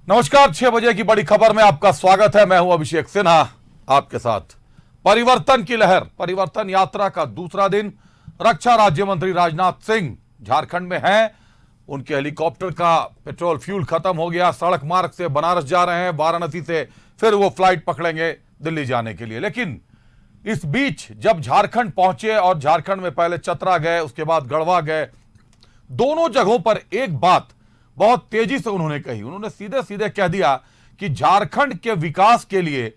नमस्कार, 6 बजे की बड़ी खबर में आपका स्वागत है। मैं हूं अभिषेक सिन्हा आपके साथ। परिवर्तन की लहर, परिवर्तन यात्रा का दूसरा दिन। रक्षा राज्य मंत्री राजनाथ सिंह झारखंड में हैं। उनके हेलीकॉप्टर का पेट्रोल फ्यूल खत्म हो गया। सड़क मार्ग से बनारस जा रहे हैं, वाराणसी से फिर वो फ्लाइट पकड़ेंगे दिल्ली जाने के लिए। लेकिन इस बीच जब झारखंड पहुंचे और झारखंड में पहले चतरा गए, उसके बाद गढ़वा गए, दोनों जगहों पर एक बात बहुत तेजी से उन्होंने कही। उन्होंने सीधे सीधे कह दिया कि झारखंड के विकास के लिए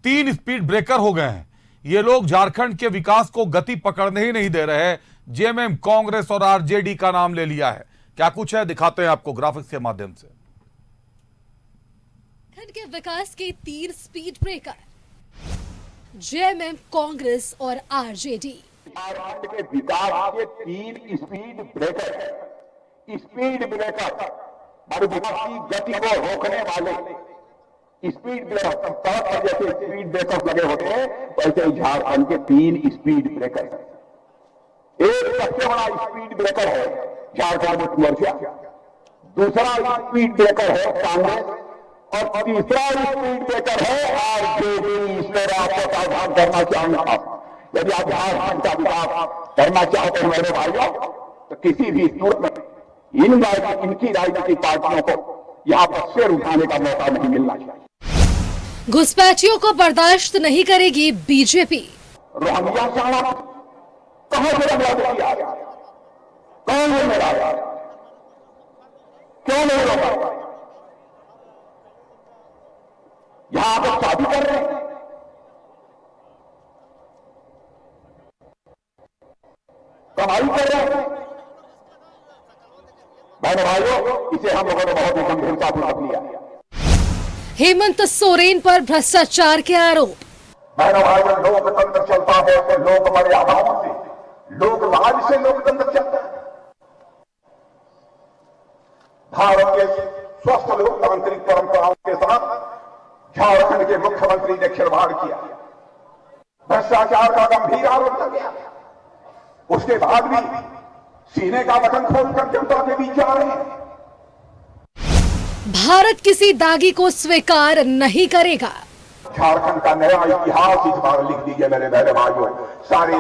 3 स्पीड ब्रेकर हो गए हैं। ये लोग झारखंड के विकास को गति पकड़ने ही नहीं दे रहे। जेएमएम, कांग्रेस और आरजेडी का नाम ले लिया है। क्या कुछ है, दिखाते हैं आपको ग्राफिक्स के माध्यम से। झारखंड के विकास के 3 स्पीड ब्रेकर, जेएमएम, कांग्रेस और आरजेडी। झारखंड के विकास के 3 स्पीड ब्रेकर है। स्पीड ब्रेकर और विकास की गति को रोकने वाले स्पीड ब्रेकर, सड़क पर जैसे स्पीड ब्रेकर लगे होते हैं वैसे ही झारखंड के 3 स्पीड ब्रेकर है। एक सबसे बड़ा स्पीड ब्रेकर है झारखंड मुक्ति मोर्चा, दूसरा स्पीड ब्रेकर है कांग्रेस और तीसरा स्पीड ब्रेकर है आरजेडी। इसमें आपको सावधान करना चाहूंगा, यदि आप झारखंड का विकास करना चाहते हैं मेरे भाइयों, तो किसी भी सूरत में इनकी राजनीतिक पार्टियों को यहां पर सिर उठाने का मौका नहीं मिलना चाहिए। घुसपैठियों को बर्दाश्त नहीं करेगी बीजेपी। रोहिंग्या साला कहां से बंगलादेश आ गया? कौन है मेरा? क्यों नहीं रोका? यहां पर शादी कर रहे हैं, कमाई कर रहे हैं। भाइयों, इसे हम लोगों ने बहुत ही गंभीरतापूर्वक लिया। हेमंत सोरेन पर भ्रष्टाचार के आरोप। भाइयों, लोकतंत्र चलता है तो लोक मर्यादाओं से, लोक राज से लोकतंत्र चलता है। भारत के स्वस्थ लोकतांत्रिक परंपराओं के साथ झारखंड के मुख्यमंत्री ने खिलवाड़ किया, भ्रष्टाचार का गंभीर आरोप लगाया। उसके बाद भी सीने का बटन खोलकर जनता के बीच जा रहे हैं। भारत किसी दागी को स्वीकार नहीं करेगा। झारखंड का नया इतिहास इस बार लिख दीजिए मेरे बहने भाइयों। सारे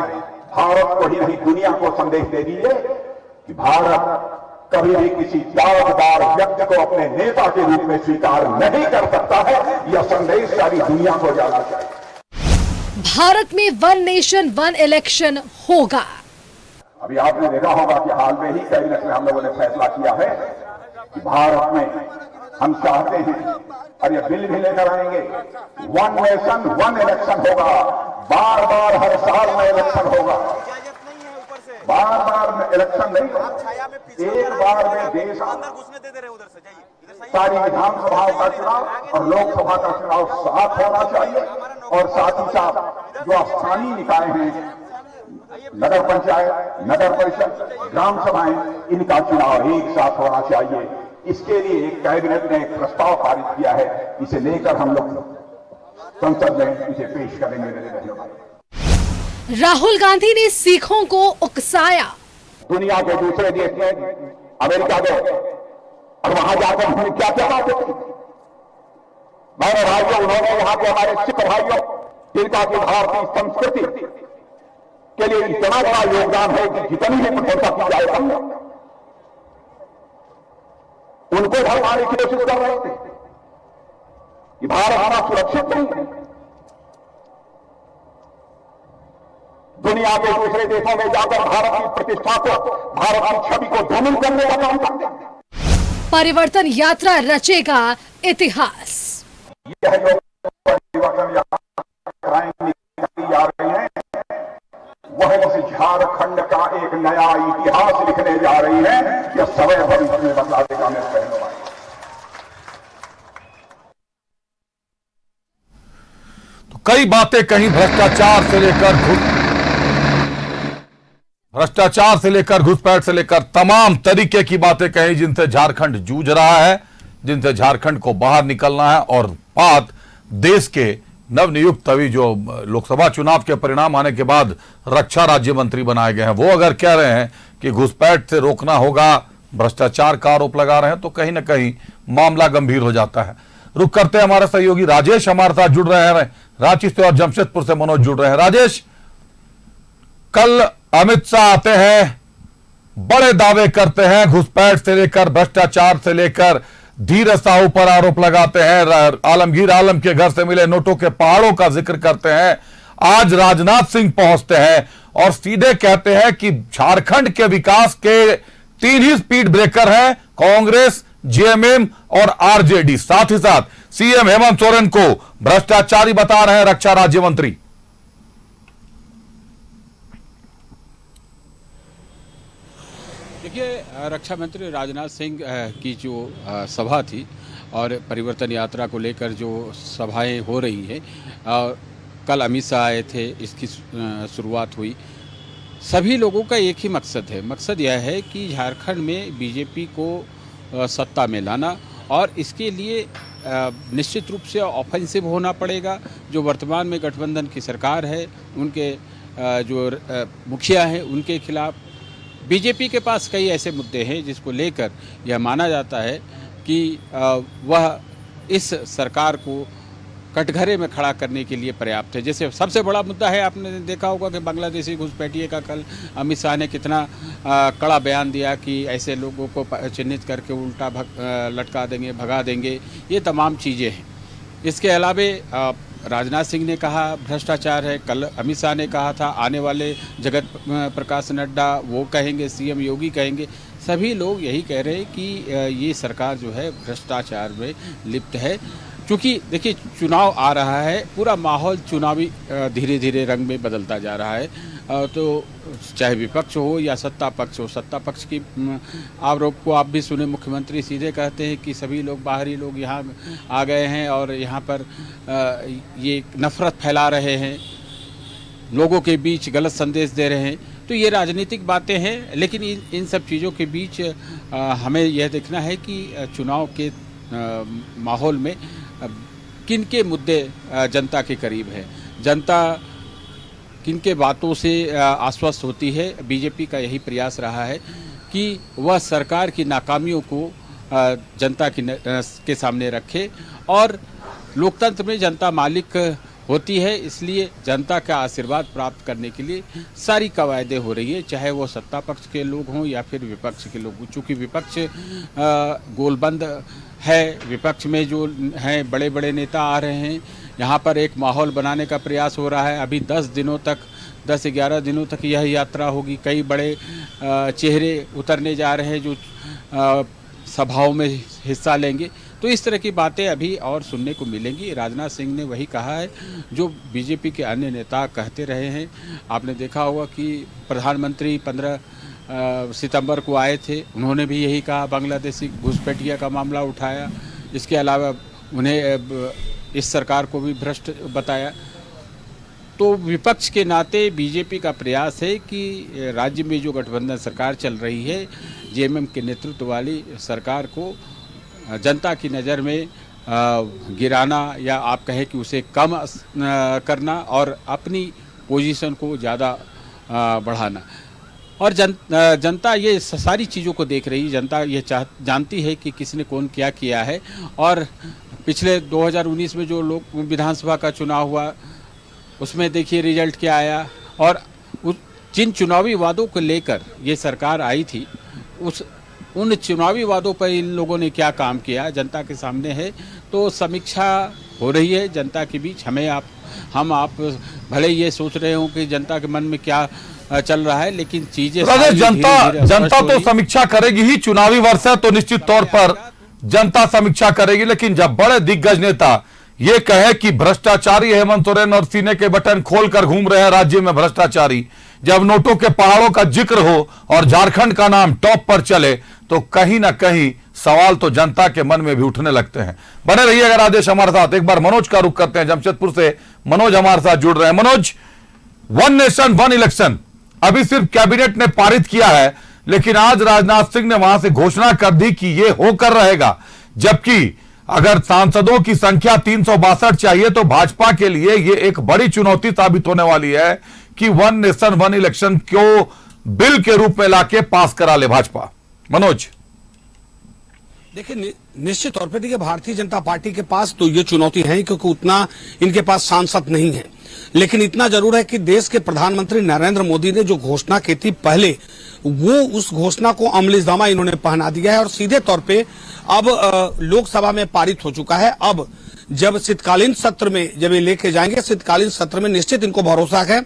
भारत को ही नहीं, दुनिया को संदेश दे दीजिए कि भारत कभी भी किसी दागदार व्यक्ति को अपने नेता के रूप में स्वीकार नहीं कर सकता है। यह संदेश सारी दुनिया को जाना चाहिए। भारत में 1 नेशन 1 इलेक्शन होगा। अभी आपने देखा होगा कि हाल में ही कैबिनेट में हम लोगों ने फैसला किया है कि भारत में हम चाहते हैं और ये बिल भी लेकर आएंगे, 1 नेशन 1 इलेक्शन होगा। बार बार हर साल में इलेक्शन होगा, बार बार इलेक्शन नहीं होगा। एक बार में देश सारी विधानसभाओं का चुनाव और लोकसभा का चुनाव साथ होना चाहिए। और साथ ही साथ जो स्थानीय निकाय हैं, नगर पंचायत, नगर परिषद, ग्राम सभाएं, इनका चुनाव एक साथ होना चाहिए। इसके लिए कैबिनेट ने एक प्रस्ताव पारित किया है। इसे लेकर हम लोग संसद में इसे पेश करेंगे मेरे भाई। राहुल गांधी ने सिखों को उकसाया। दुनिया के दूसरे देश में अमेरिका गए और वहां जाकर उन्होंने क्या क्या बातें की। मेरे भाइयों, उन्होंने वहां के हमारे सिख भाइयों, जिनका की भारतीय संस्कृति के लिए इतना बड़ा योगदान है कि जितनी भी प्रशंसा की जाए कम, उनको भरवाने की कोशिश कर रहे थे कि भारत हमारा सुरक्षित नहीं है। दुनिया के दूसरे देशों में जाकर भारत की प्रतिष्ठा को, भारत की छवि को ध्वनित करने का काम करते हैं। परिवर्तन यात्रा रचेगा इतिहास। यह जो परिवर्तन यात्रा जा रहे हैं वह इस झारखंड का एक नया इतिहास लिखने जा रही है। यह समय भविष्य में बदला देगा मेरे बहनों भाई। तो कई बातें कहीं भ्रष्टाचार से लेकर घुसपैठ से लेकर तमाम तरीके की बातें कही, जिनसे झारखंड जूझ रहा है, जिनसे झारखंड को बाहर निकलना है। और बात देश के नवनियुक्त अभी जो लोकसभा चुनाव के परिणाम आने के बाद रक्षा राज्य मंत्री बनाए गए हैं, वो अगर कह रहे हैं कि घुसपैठ से रोकना होगा भ्रष्टाचार का आरोप लगा रहे हैं तो कहीं ना कहीं मामला गंभीर हो जाता है। रुक करते हैं, हमारे सहयोगी राजेश हमारे साथ जुड़ रहे हैं रांची से और जमशेदपुर से मनोज जुड़ रहे हैं। राजेश, कल अमित शाह आते हैं, बड़े दावे करते हैं, घुसपैठ से लेकर भ्रष्टाचार से लेकर धीरज साहू पर आरोप लगाते हैं, आलमगीर आलम के घर से मिले नोटों के पहाड़ों का जिक्र करते हैं। आज राजनाथ सिंह पहुंचते हैं और सीधे कहते हैं कि झारखंड के विकास के 3 ही स्पीड ब्रेकर हैं, कांग्रेस, जेएमएम और आरजेडी। साथ ही साथ सीएम हेमंत सोरेन को भ्रष्टाचारी बता रहे हैं रक्षा राज्य मंत्री। देखिए, रक्षा मंत्री राजनाथ सिंह की जो सभा थी और परिवर्तन यात्रा को लेकर जो सभाएं हो रही हैं, कल अमित शाह आए थे, इसकी शुरुआत हुई। सभी लोगों का एक ही मकसद है, मकसद यह है कि झारखंड में बीजेपी को सत्ता में लाना और इसके लिए निश्चित रूप से ऑफेंसिव होना पड़ेगा। जो वर्तमान में गठबंधन की सरकार है, उनके जो मुखिया हैं, उनके खिलाफ बीजेपी के पास कई ऐसे मुद्दे हैं जिसको लेकर यह माना जाता है कि वह इस सरकार को कटघरे में खड़ा करने के लिए पर्याप्त है। जैसे सबसे बड़ा मुद्दा है, आपने देखा होगा कि बांग्लादेशी घुसपैठिए का कल अमित शाह ने कितना कड़ा बयान दिया कि ऐसे लोगों को चिन्हित करके उल्टा लटका देंगे, भगा देंगे, ये तमाम चीज़ें हैं। इसके अलावा राजनाथ सिंह ने कहा भ्रष्टाचार है, कल अमित शाह ने कहा था, आने वाले जगत प्रकाश नड्डा वो कहेंगे, सीएम योगी कहेंगे। सभी लोग यही कह रहे हैं कि ये सरकार जो है भ्रष्टाचार में लिप्त है। क्योंकि देखिए, चुनाव आ रहा है, पूरा माहौल चुनावी धीरे धीरे रंग में बदलता जा रहा है। तो चाहे विपक्ष हो या सत्ता पक्ष हो, सत्ता पक्ष की आरोप को आप भी सुने, मुख्यमंत्री सीधे कहते हैं कि सभी लोग, बाहरी लोग यहाँ आ गए हैं और यहाँ पर ये नफरत फैला रहे हैं, लोगों के बीच गलत संदेश दे रहे हैं। तो ये राजनीतिक बातें हैं, लेकिन इन सब चीज़ों के बीच हमें यह देखना है कि चुनाव के माहौल में किन के मुद्दे जनता के करीब है, जनता किन के बातों से आश्वस्त होती है। बीजेपी का यही प्रयास रहा है कि वह सरकार की नाकामियों को जनता के सामने रखे और लोकतंत्र में जनता मालिक होती है, इसलिए जनता का आशीर्वाद प्राप्त करने के लिए सारी कवायदें हो रही है, चाहे वो सत्ता पक्ष के लोग हों या फिर विपक्ष के लोग हों। चूँकि विपक्ष गोलबंद है, विपक्ष में जो हैं बड़े बड़े नेता आ रहे हैं, यहाँ पर एक माहौल बनाने का प्रयास हो रहा है। अभी 10-11 दिनों तक यह यात्रा होगी। कई बड़े चेहरे उतरने जा रहे हैं जो सभाओं में हिस्सा लेंगे। तो इस तरह की बातें अभी और सुनने को मिलेंगी। राजनाथ सिंह ने वही कहा है जो बीजेपी के अन्य नेता कहते रहे हैं। आपने देखा होगा कि प्रधानमंत्री 15 सितंबर को आए थे, उन्होंने भी यही कहा, बांग्लादेशी घुसपैठिया का मामला उठाया। इसके अलावा उन्हें इस सरकार को भी भ्रष्ट बताया। तो विपक्ष के नाते बीजेपी का प्रयास है कि राज्य में जो गठबंधन सरकार चल रही है, जेएमएम के नेतृत्व वाली सरकार को जनता की नज़र में गिराना या आप कहें कि उसे कम करना और अपनी पोजीशन को ज़्यादा बढ़ाना। और जनता ये सारी चीज़ों को देख रही, जनता ये जानती है कि किसने कौन क्या किया है। और पिछले 2019 में जो लोग विधानसभा का चुनाव हुआ, उसमें देखिए रिजल्ट क्या आया। और जिन चुनावी वादों को लेकर ये सरकार आई थी, उन चुनावी वादों पर इन लोगों ने क्या काम किया जनता के सामने है। तो समीक्षा हो रही है जनता के बीच। हम आप भले ये सोच रहे हो कि जनता के मन में क्या चल रहा है, लेकिन चीजें जनता तो समीक्षा करेगी ही। चुनावी वर्ष है तो निश्चित तौर पर जनता समीक्षा करेगी। लेकिन जब बड़े दिग्गज नेता ये कहे कि भ्रष्टाचारी हेमंत सोरेन और सीने के बटन खोलकर घूम रहे हैं राज्य में भ्रष्टाचारी, जब नोटों के पहाड़ों का जिक्र हो और झारखंड का नाम टॉप पर चले, तो कहीं ना कहीं सवाल तो जनता के मन में भी उठने लगते हैं। बने रहिए अगर आदेश हमारे साथ। एक बार मनोज का रुख करते हैं, जमशेदपुर से मनोज हमारे साथ जुड़ रहे हैं। मनोज, 1 नेशन 1 इलेक्शन अभी सिर्फ कैबिनेट ने पारित किया है, लेकिन आज राजनाथ सिंह ने वहां से घोषणा कर दी कि यह होकर रहेगा। जबकि अगर सांसदों की संख्या 362 चाहिए तो भाजपा के लिए यह एक बड़ी चुनौती साबित होने वाली है कि 1 नेशन 1 इलेक्शन क्यों बिल के रूप में लाके पास करा ले भाजपा। मनोज। देखिए निश्चित तौर पे देखिए भारतीय जनता पार्टी के पास तो ये चुनौती है क्योंकि उतना इनके पास सांसद नहीं है, लेकिन इतना जरूर है कि देश के प्रधानमंत्री नरेंद्र मोदी ने जो घोषणा की थी पहले, वो उस घोषणा को अमलीजामा इन्होंने पहना दिया है और सीधे तौर पे अब लोकसभा में पारित हो चुका है। अब जब शीतकालीन सत्र में जब ये लेके जाएंगे, शीतकालीन सत्र में निश्चित इनको भरोसा है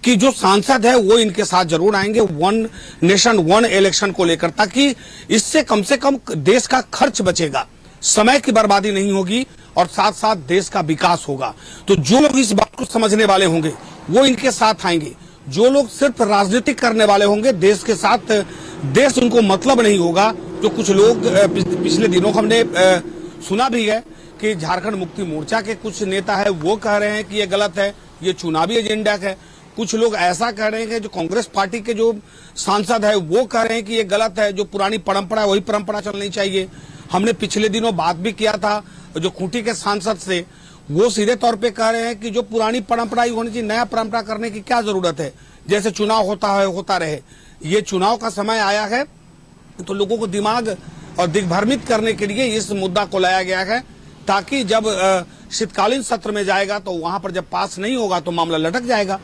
कि जो सांसद है वो इनके साथ जरूर आएंगे वन नेशन वन इलेक्शन को लेकर, ताकि इससे कम से कम देश का खर्च बचेगा, समय की बर्बादी नहीं होगी और साथ साथ देश का विकास होगा। तो जो लोग इस बात को समझने वाले होंगे वो इनके साथ आएंगे। जो लोग सिर्फ राजनीति करने वाले होंगे, देश के साथ देश उनको मतलब नहीं होगा। जो कुछ लोग पिछले दिनों हमने सुना भी है कि झारखंड मुक्ति मोर्चा के कुछ नेता है वो कह रहे हैं कि ये गलत है, ये चुनावी एजेंडा है। कुछ लोग ऐसा कह रहे हैं कि जो कांग्रेस पार्टी के जो सांसद है वो कह रहे हैं कि ये गलत है, जो पुरानी परंपरा है वही परंपरा चलनी चाहिए। हमने पिछले दिनों बात भी किया था जो खूंटी के सांसद से, वो सीधे तौर पे कह रहे हैं कि जो पुरानी परंपरा ही होनी चाहिए, नया परंपरा करने की क्या जरूरत है, जैसे चुनाव होता है होता रहे। ये चुनाव का समय आया है तो लोगों को दिमाग और दिग्भ्रमित करने के लिए इस मुद्दा को लाया गया है, ताकि जब शीतकालीन सत्र में जाएगा तो वहां पर जब पास नहीं होगा तो मामला लटक जाएगा।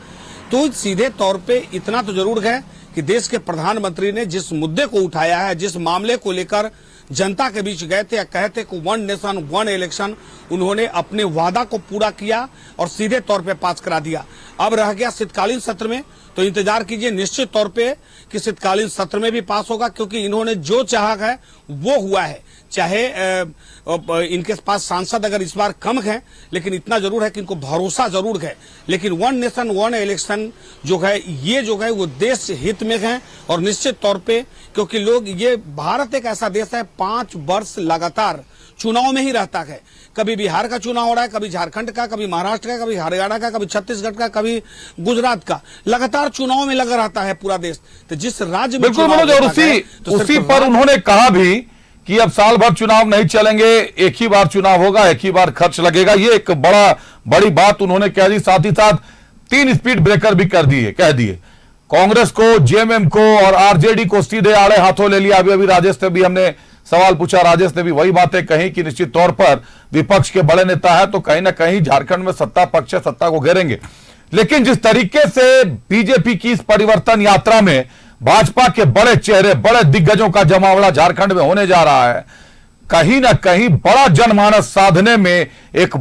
तो सीधे तौर पे इतना तो जरूर है कि देश के प्रधानमंत्री ने जिस मुद्दे को उठाया है, जिस मामले को लेकर जनता के बीच गए थे, कहते कि वन नेशन वन इलेक्शन, उन्होंने अपने वादा को पूरा किया और सीधे तौर पे पास करा दिया। अब रह गया शीतकालीन सत्र में, तो इंतजार कीजिए निश्चित तौर पे कि शीतकालीन सत्र में भी पास होगा, क्योंकि इन्होंने जो चाहा है वो हुआ है। चाहे इनके पास सांसद अगर इस बार कम है, लेकिन इतना जरूर है कि इनको भरोसा जरूर है। लेकिन वन नेशन वन इलेक्शन जो है ये जो है वो देश हित में है और निश्चित तौर पे, क्योंकि लोग ये भारत एक ऐसा देश है 5 वर्ष लगातार चुनाव में ही रहता है। कभी बिहार का चुनाव हो रहा है, कभी झारखंड का, कभी महाराष्ट्र का, कभी हरियाणा का, कभी छत्तीसगढ़ का, कभी गुजरात का, लगातार चुनाव में लगा रहता है पूरा देश। तो जिस राज्य में बिल्कुल मनोज, और उसी पर उन्होंने कहा भी कि अब साल भर चुनाव नहीं चलेंगे, एक ही बार चुनाव होगा, एक ही बार खर्च लगेगा। ये एक बड़ी बात उन्होंने कह दी। साथ ही साथ 3 स्पीड ब्रेकर भी कह दिए। कांग्रेस को, जेएमएम को और आरजेडी को सीधे आड़े हाथों ले लिया। अभी राजेश से भी हमने सवाल पूछा, राजेश ने भी वही बातें कही कि निश्चित तौर पर विपक्ष के बड़े नेता है तो कहीं ना कहीं झारखंड में सत्ता पक्ष सत्ता को घेरेंगे। लेकिन जिस तरीके से बीजेपी की इस परिवर्तन यात्रा में भाजपा के बड़े चेहरे, बड़े दिग्गजों का जमावड़ा झारखंड में होने जा रहा है, कहीं ना कहीं बड़ा जनमानस साधने में, एक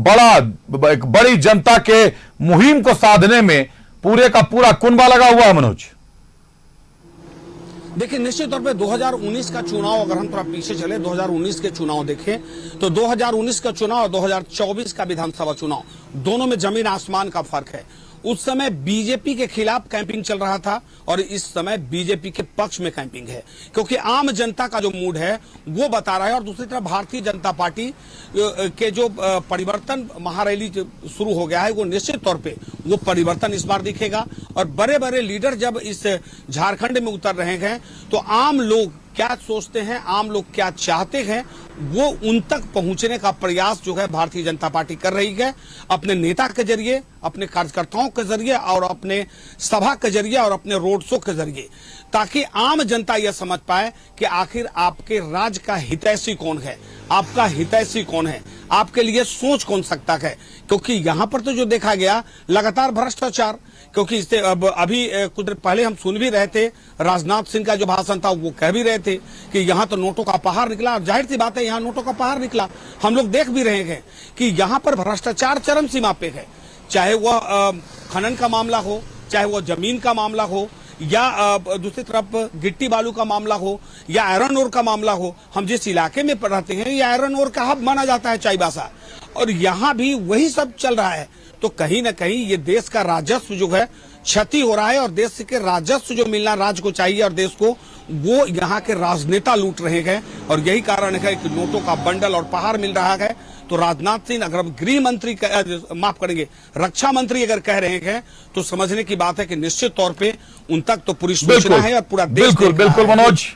बड़ी जनता के मुहिम को साधने में पूरे का पूरा कुनबा लगा हुआ है। मनोज, देखिए निश्चित तौर पे 2019 का चुनाव, अगर हम थोड़ा पीछे चले, 2019 के चुनाव देखें तो 2019 का चुनाव और 2024 का विधानसभा चुनाव, दोनों में जमीन आसमान का फर्क है। उस समय बीजेपी के खिलाफ कैंपिंग चल रहा था और इस समय बीजेपी के पक्ष में कैंपिंग है, क्योंकि आम जनता का जो मूड है वो बता रहा है। और दूसरी तरफ भारतीय जनता पार्टी के जो परिवर्तन महारैली शुरू हो गया है, वो निश्चित तौर पे वो परिवर्तन इस बार दिखेगा। और बड़े बड़े लीडर जब इस झारखंड में उतर रहे हैं तो आम लोग क्या सोचते हैं, आम लोग क्या चाहते हैं, वो उन तक पहुंचने का प्रयास जो है भारतीय जनता पार्टी कर रही है, अपने नेता के जरिए, अपने कार्यकर्ताओं के जरिए और अपने सभा के जरिए और अपने रोड शो के जरिए, ताकि आम जनता यह समझ पाए कि आखिर आपके राज्य का हितैषी कौन है, आपका हितैषी कौन है, आपके लिए सोच कौन सकता है। क्योंकि यहां पर तो जो देखा गया लगातार भ्रष्टाचार, क्योंकि इससे अभी कुछ देर पहले हम सुन भी रहे थे, राजनाथ सिंह का जो भाषण था वो कह भी रहे थे कि यहां तो नोटों का पहाड़ निकला। जाहिर सी बात है यहां नोटों का पहाड़ निकला। हम लोग देख भी रहे हैं कि यहां पर भ्रष्टाचार चरम सीमा पे है, चाहे वह खनन का मामला हो, चाहे वह जमीन का मामला हो, या दूसरी तरफ गिट्टी बालू का मामला हो, या आयरन ओर का मामला हो। हम जिस इलाके में रहते हैं ये आयरन ओर का हब माना जाता है चाईबासा, और यहाँ भी वही सब चल रहा है। तो कहीं ना कहीं ये देश का राजस्व जो है क्षति हो रहा है, और देश के राजस्व जो मिलना राज्य को चाहिए और देश को, वो यहाँ के राजनेता लूट रहे हैं। और यही कारण है कि नोटों का बंडल और पहाड़ मिल रहा है। तो राजनाथ सिंह, अगर गृह मंत्री माफ करेंगे रक्षा मंत्री अगर कह रहे हैं तो समझने की बात है कि निश्चित तौर पे उन तक तो पूरी सूचना है और पूरा देश बिल्कुल मनोज,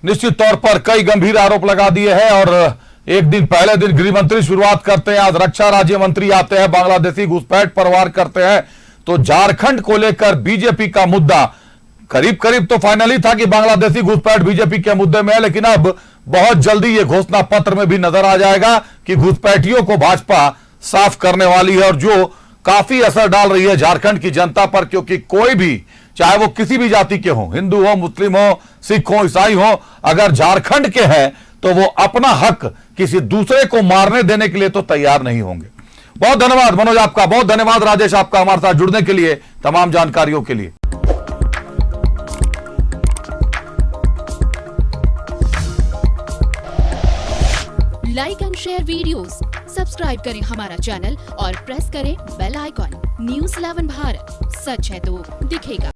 निश्चित तौर पर कई गंभीर आरोप लगा दिए हैं। और एक दिन पहले दिन गृह मंत्री शुरुआत करते हैं, आज रक्षा राज्य मंत्री आते हैं, बांग्लादेशी घुसपैठ पर वार करते हैं। तो झारखंड को लेकर बीजेपी का मुद्दा करीब करीब तो फाइनली था कि बांग्लादेशी घुसपैठ बीजेपी के मुद्दे में है, लेकिन अब बहुत जल्दी ये घोषणा पत्र में भी नजर आ जाएगा कि घुसपैठियों को भाजपा साफ करने वाली है, और जो काफी असर डाल रही है झारखंड की जनता पर, क्योंकि कोई भी, चाहे वो किसी भी जाति के हो, हिंदू हो, मुस्लिम हो, सिख हो, ईसाई हो, अगर झारखंड के हैं तो वो अपना हक किसी दूसरे को मारने देने के लिए तो तैयार नहीं होंगे। बहुत धन्यवाद मनोज आपका, बहुत धन्यवाद राजेश आपका हमारे साथ जुड़ने के लिए, तमाम जानकारियों के लिए। Like and share videos, subscribe करें हमारा चैनल और प्रेस करें बेल आइकॉन। न्यूज़ 11 भारत, सच है तो दिखेगा।